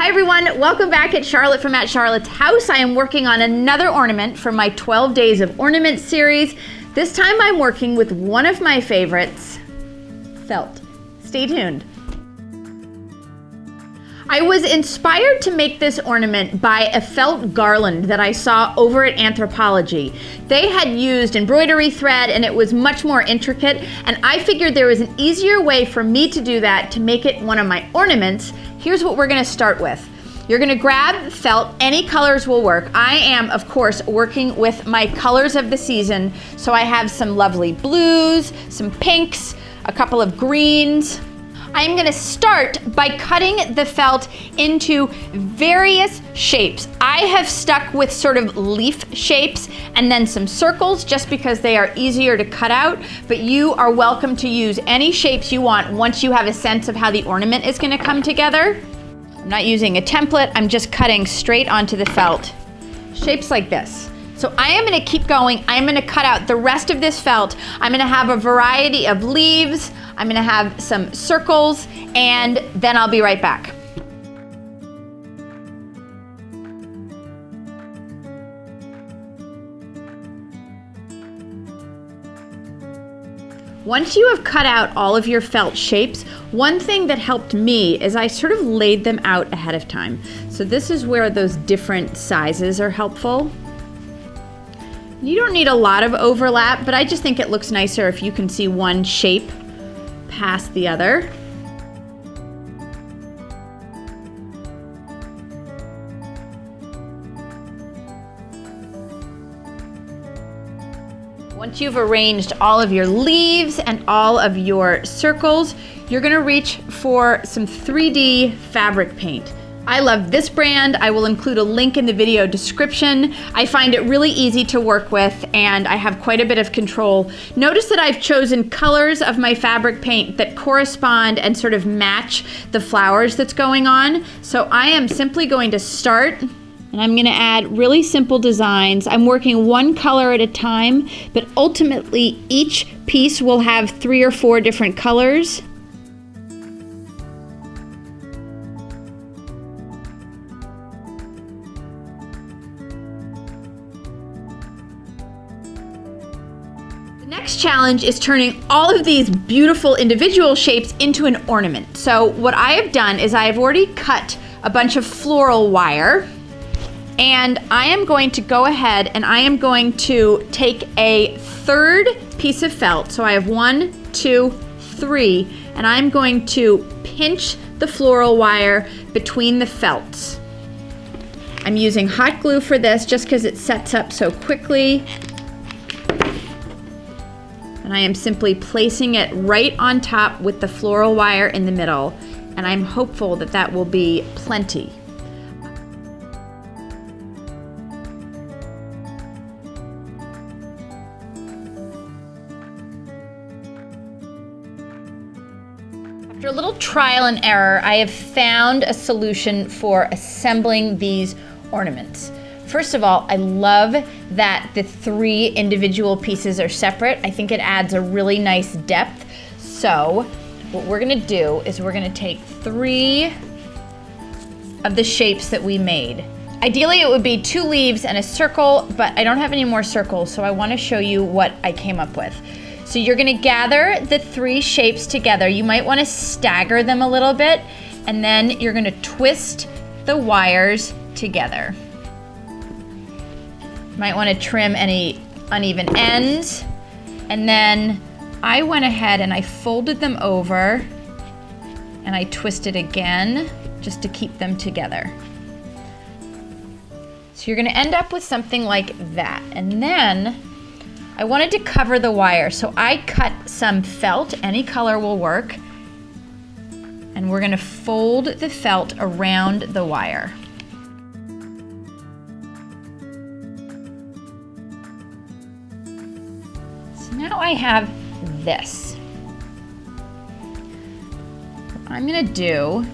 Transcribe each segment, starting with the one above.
Hi everyone, welcome back at Charlotte from at Charlotte's House. I am working on another ornament for my 12 Days of Ornament series. This time I'm working with one of my favorites, felt. Stay tuned. I was inspired to make this ornament by a felt garland that I saw over at Anthropology. They had used embroidery thread and it was much more intricate, and I figured there was an easier way for me to do that to make it one of my ornaments. Here's what we're gonna start with. You're gonna grab felt, any colors will work. I am, of course, working with my colors of the season, so I have some lovely blues, some pinks, a couple of greens. I'm gonna start by cutting the felt into various shapes. I have stuck with sort of leaf shapes and then some circles just because they are easier to cut out, but you are welcome to use any shapes you want once you have a sense of how the ornament is gonna come together. I'm not using a template, I'm just cutting straight onto the felt. Shapes like this. So I am gonna keep going. I'm gonna cut out the rest of this felt. I'm gonna have a variety of leaves. I'm gonna have some circles, and then I'll be right back. Once you have cut out all of your felt shapes, one thing that helped me is I sort of laid them out ahead of time. So this is where those different sizes are helpful. You don't need a lot of overlap, but I just think it looks nicer if you can see one shape past the other. Once you've arranged all of your leaves and all of your circles, you're gonna reach for some 3D fabric paint. I love this brand. I will include a link in the video description. I find it really easy to work with and I have quite a bit of control. Notice that I've chosen colors of my fabric paint that correspond and sort of match the flowers that's going on. So I am simply going to start and I'm gonna add really simple designs. I'm working one color at a time, but ultimately each piece will have 3 or 4 different colors. Next challenge is turning all of these beautiful individual shapes into an ornament. So what I have done is I have already cut a bunch of floral wire, and I am going to go ahead and I am going to take a third piece of felt. So I have 1, 2, 3, and I'm going to pinch the floral wire between the felts. I'm using hot glue for this just because it sets up so quickly. And I am simply placing it right on top with the floral wire in the middle, and I'm hopeful that that will be plenty. After a little trial and error, I have found a solution for assembling these ornaments. First of all, I love that the 3 individual pieces are separate. I think it adds a really nice depth. So what we're gonna do is we're gonna take 3 of the shapes that we made. Ideally it would be 2 leaves and a circle, but I don't have any more circles, so I wanna show you what I came up with. So you're gonna gather the 3 shapes together. You might wanna stagger them a little bit, and then you're gonna twist the wires together. Might want to trim any uneven ends. And then I went ahead and I folded them over and I twisted again just to keep them together. So you're going to end up with something like that. And then I wanted to cover the wire, so I cut some felt, any color will work, and we're going to fold the felt around the wire. Now I have this. What I'm gonna do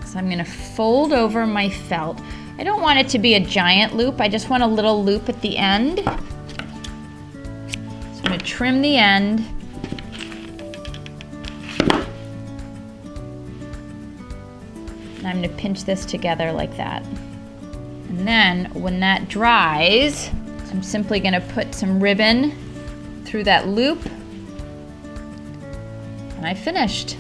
is I'm gonna fold over my felt. I don't want it to be a giant loop, I just want a little loop at the end. So I'm gonna trim the end. And I'm gonna pinch this together like that. And then when that dries, I'm simply gonna put some ribbon through that loop, and I finished.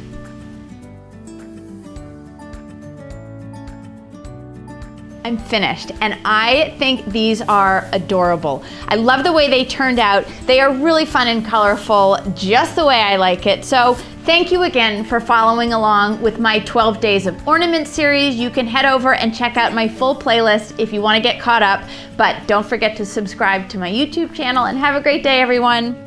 I'm finished, and I think these are adorable. I love the way they turned out. They are really fun and colorful, just the way I like it. So thank you again for following along with my 12 Days of Ornament series. You can head over and check out my full playlist if you want to get caught up, but don't forget to subscribe to my YouTube channel, and have a great day, everyone.